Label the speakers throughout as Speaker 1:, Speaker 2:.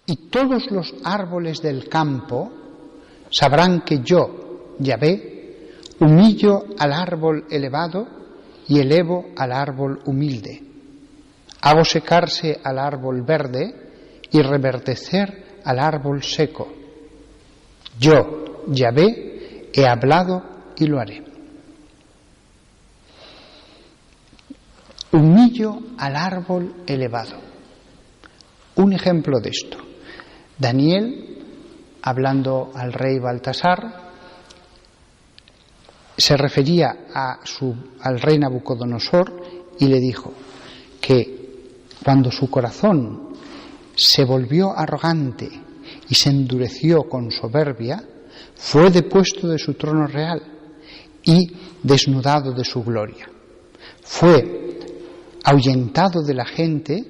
Speaker 1: Y todos los árboles del campo sabrán que yo, Yahvé, humillo al árbol elevado y elevo al árbol humilde. Hago secarse al árbol verde y reverdecer al árbol seco. Yo, Yahvé, he hablado y lo haré. Humillo al árbol elevado. Un ejemplo de esto. Daniel, hablando al rey Baltasar, se refería al rey Nabucodonosor y le dijo que cuando su corazón se volvió arrogante y se endureció con soberbia, fue depuesto de su trono real y desnudado de su gloria. Fue ahuyentado de la gente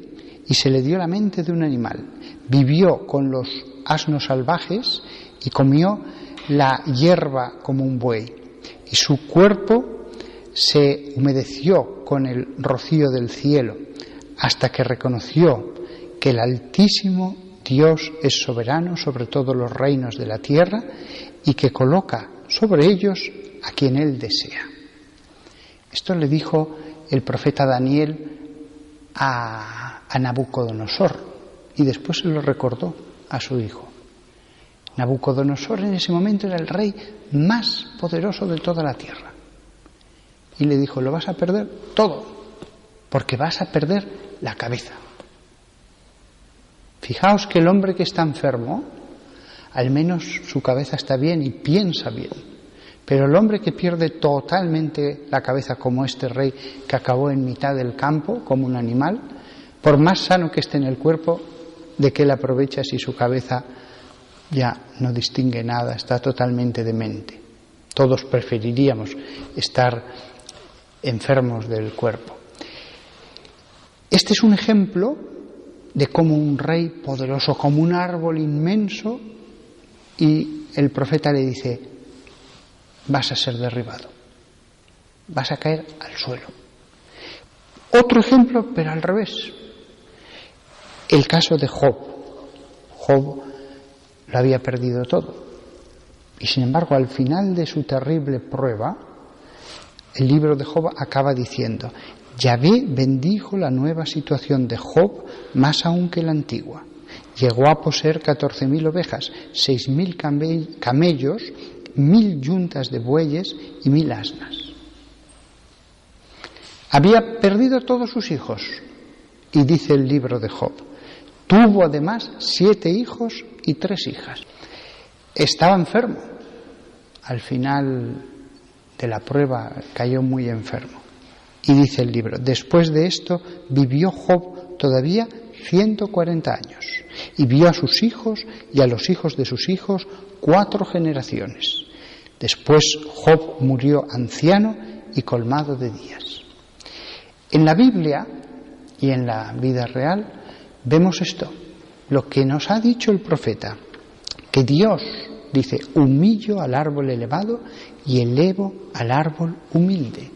Speaker 1: y se le dio la mente de un animal. Vivió con los asnos salvajes y comió la hierba como un buey. Y su cuerpo se humedeció con el rocío del cielo, hasta que reconoció que el Altísimo Dios es soberano sobre todos los reinos de la tierra y que coloca sobre ellos a quien Él desea. Esto le dijo el profeta Daniel a Nabucodonosor y después se lo recordó a su hijo. Nabucodonosor en ese momento era el rey más poderoso de toda la tierra. Y le dijo, lo vas a perder todo, porque vas a perder la cabeza. Fijaos que el hombre que está enfermo, al menos su cabeza está bien y piensa bien. Pero el hombre que pierde totalmente la cabeza, como este rey que acabó en mitad del campo, como un animal, por más sano que esté en el cuerpo, ¿de qué le aprovecha si su cabeza ya no distingue nada, está totalmente demente? Todos preferiríamos estar enfermos del cuerpo. Este es un ejemplo de cómo un rey poderoso, como un árbol inmenso, y el profeta le dice, vas a ser derribado, vas a caer al suelo. Otro ejemplo, pero al revés, el caso de Job. Job lo había perdido todo, y sin embargo al final de su terrible prueba, el libro de Job acaba diciendo, Yahvé bendijo la nueva situación de Job más aún que la antigua. Llegó a poseer 14.000 ovejas, 6.000 camellos, 1.000 yuntas de bueyes y 1.000 asnas. Había perdido todos sus hijos, y dice el libro de Job, tuvo además 7 hijos y 3 hijas. Estaba enfermo. Al final de la prueba cayó muy enfermo. Y dice el libro, después de esto vivió Job todavía 140 años, y vio a sus hijos y a los hijos de sus hijos 4 generaciones. Después Job murió anciano y colmado de días. En la Biblia y en la vida real vemos esto, lo que nos ha dicho el profeta, que Dios dice, humillo al árbol elevado y elevo al árbol humilde.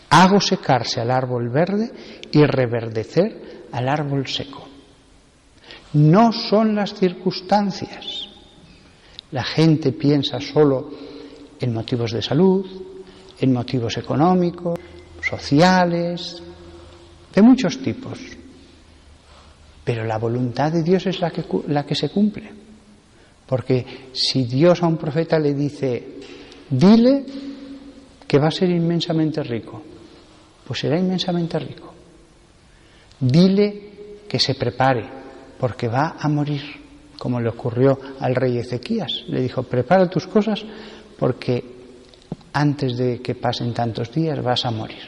Speaker 1: Hago secarse al árbol verde y reverdecer al árbol seco. No son las circunstancias. La gente piensa solo en motivos de salud, en motivos económicos, sociales, de muchos tipos. Pero la voluntad de Dios es la que se cumple. Porque si Dios a un profeta le dice, dile que va a ser inmensamente rico, pues será inmensamente rico. Dile que se prepare, porque va a morir, como le ocurrió al rey Ezequías. Le dijo, prepara tus cosas, porque antes de que pasen tantos días vas a morir.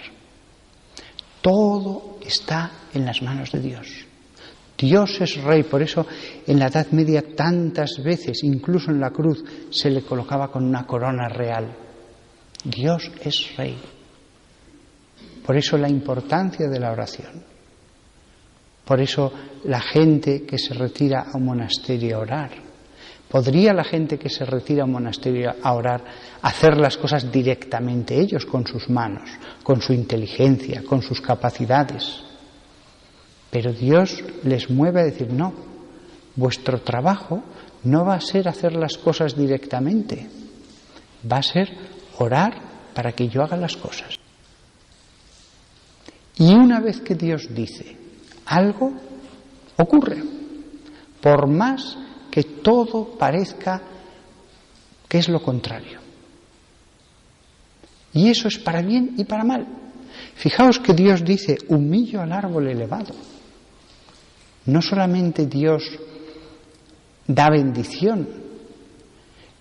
Speaker 1: Todo está en las manos de Dios. Dios es rey, por eso en la Edad Media tantas veces, incluso en la cruz, se le colocaba con una corona real. Dios es rey. Por eso la importancia de la oración. Por eso la gente que se retira a un monasterio a orar. ¿Podría la gente que se retira a un monasterio a orar hacer las cosas directamente ellos, con sus manos, con su inteligencia, con sus capacidades? Pero Dios les mueve a decir, no, Vuestro trabajo no va a ser hacer las cosas directamente, va a ser orar para que yo haga las cosas. Y una vez que Dios dice algo, ocurre, por más que todo parezca que es lo contrario. Y eso es para bien y para mal. Fijaos que Dios dice, humillo al árbol elevado. No solamente Dios da bendición,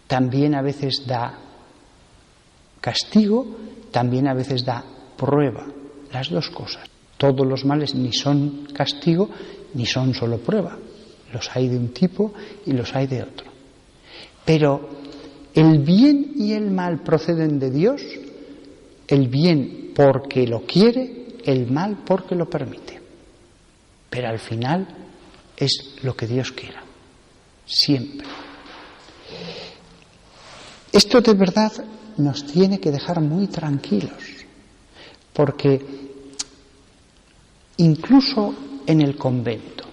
Speaker 1: también a veces da castigo, también a veces da prueba, las dos cosas. Todos los males ni son castigo ni son solo prueba, los hay de un tipo y los hay de otro. Pero el bien y el mal proceden de Dios, el bien porque lo quiere, el mal porque lo permite. Pero al final es lo que Dios quiera, siempre. Esto de verdad nos tiene que dejar muy tranquilos, porque incluso en el convento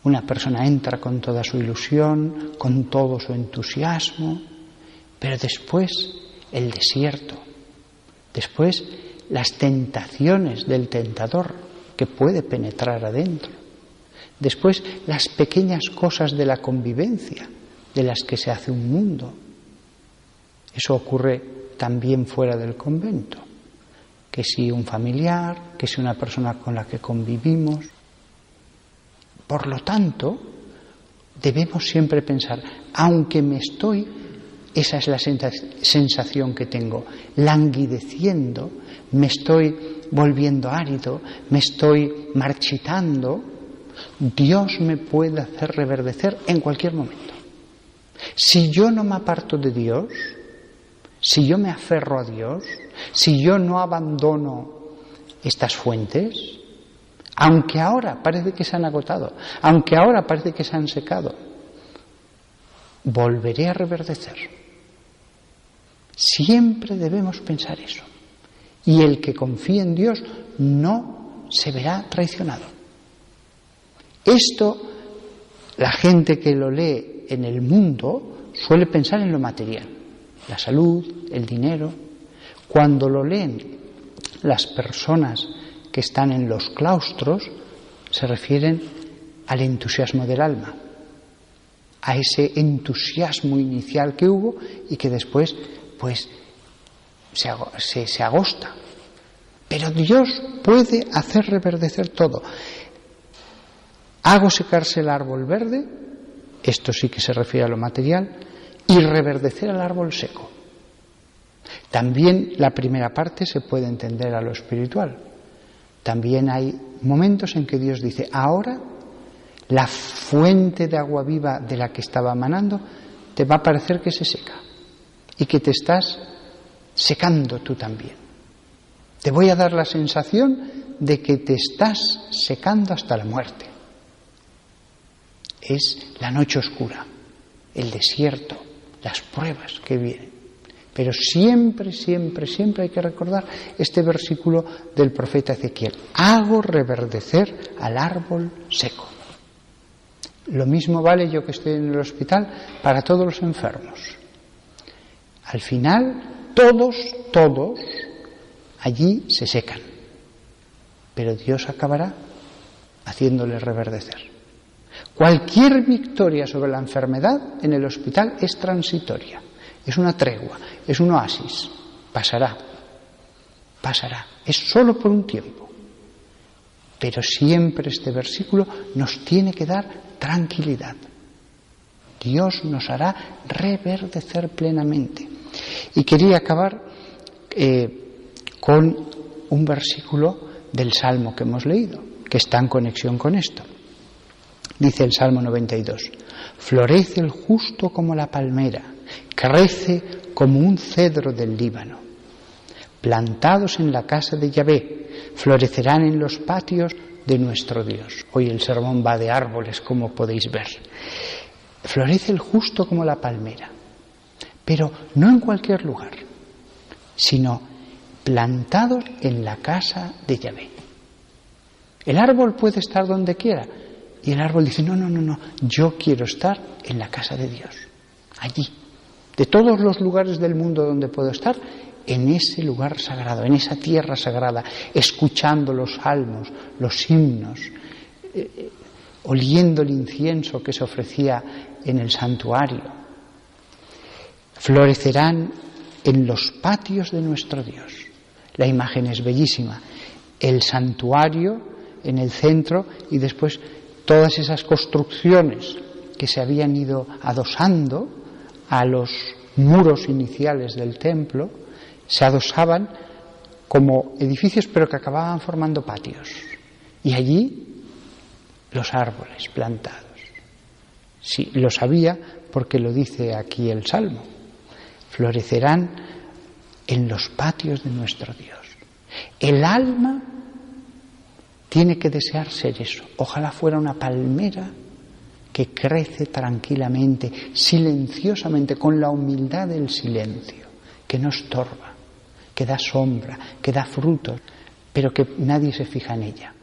Speaker 1: una persona entra con toda su ilusión, con todo su entusiasmo, pero después el desierto, después las tentaciones del tentador que puede penetrar adentro, después las pequeñas cosas de la convivencia de las que se hace un mundo. Eso ocurre también fuera del convento, que si un familiar, que si una persona con la que convivimos. Por lo tanto, debemos siempre pensar, aunque me estoy, esa es la sensación que tengo, languideciendo, me estoy volviendo árido, me estoy marchitando, Dios me puede hacer reverdecer en cualquier momento. Si yo no me aparto de Dios, si yo me aferro a Dios, si yo no abandono estas fuentes, aunque ahora parece que se han agotado, aunque ahora parece que se han secado, volveré a reverdecer. Siempre debemos pensar eso. Y el que confía en Dios no se verá traicionado. Esto, la gente que lo lee en el mundo suele pensar en lo material, la salud, el dinero. Cuando lo leen las personas que están en los claustros, se refieren al entusiasmo del alma, a ese entusiasmo inicial que hubo y que después pues se agosta. Pero Dios puede hacer reverdecer todo. Hago secarse el árbol verde, esto sí que se refiere a lo material, y reverdecer el árbol seco. También la primera parte se puede entender a lo espiritual. También hay momentos en que Dios dice, ahora la fuente de agua viva de la que estaba manando te va a parecer que se seca y que te estás secando tú también. Te voy a dar la sensación de que te estás secando hasta la muerte. Es la noche oscura, el desierto, las pruebas que vienen. Pero siempre, siempre, siempre hay que recordar este versículo del profeta Ezequiel. Hago reverdecer al árbol seco. Lo mismo vale, yo que estoy en el hospital, para todos los enfermos. Al final, todos allí se secan. Pero Dios acabará haciéndoles reverdecer. Cualquier victoria sobre la enfermedad en el hospital es transitoria. Es una tregua, es un oasis. Pasará. Es solo por un tiempo. Pero siempre este versículo nos tiene que dar tranquilidad. Dios nos hará reverdecer plenamente. Y quería acabar con un versículo del Salmo que hemos leído, que está en conexión con esto. Dice el Salmo 92, florece el justo como la palmera, crece como un cedro del Líbano. Plantados en la casa de Yahvé, florecerán en los patios de nuestro Dios. Hoy el sermón va de árboles, como podéis ver. Florece el justo como la palmera, pero no en cualquier lugar, sino plantados en la casa de Yahvé. El árbol puede estar donde quiera, Y el árbol dice, no, yo quiero estar en la casa de Dios, allí. De todos los lugares del mundo donde puedo estar, en ese lugar sagrado, en esa tierra sagrada, escuchando los salmos, los himnos, oliendo el incienso que se ofrecía en el santuario. Florecerán en los patios de nuestro Dios. La imagen es bellísima. El santuario en el centro y después todas esas construcciones que se habían ido adosando a los muros iniciales del templo, se adosaban como edificios pero que acababan formando patios. Y allí los árboles plantados. Sí, lo sabía porque lo dice aquí el Salmo. Florecerán en los patios de nuestro Dios. El alma tiene que desear ser eso. Ojalá fuera una palmera que crece tranquilamente, silenciosamente, con la humildad del silencio, que no estorba, que da sombra, que da frutos, pero que nadie se fija en ella.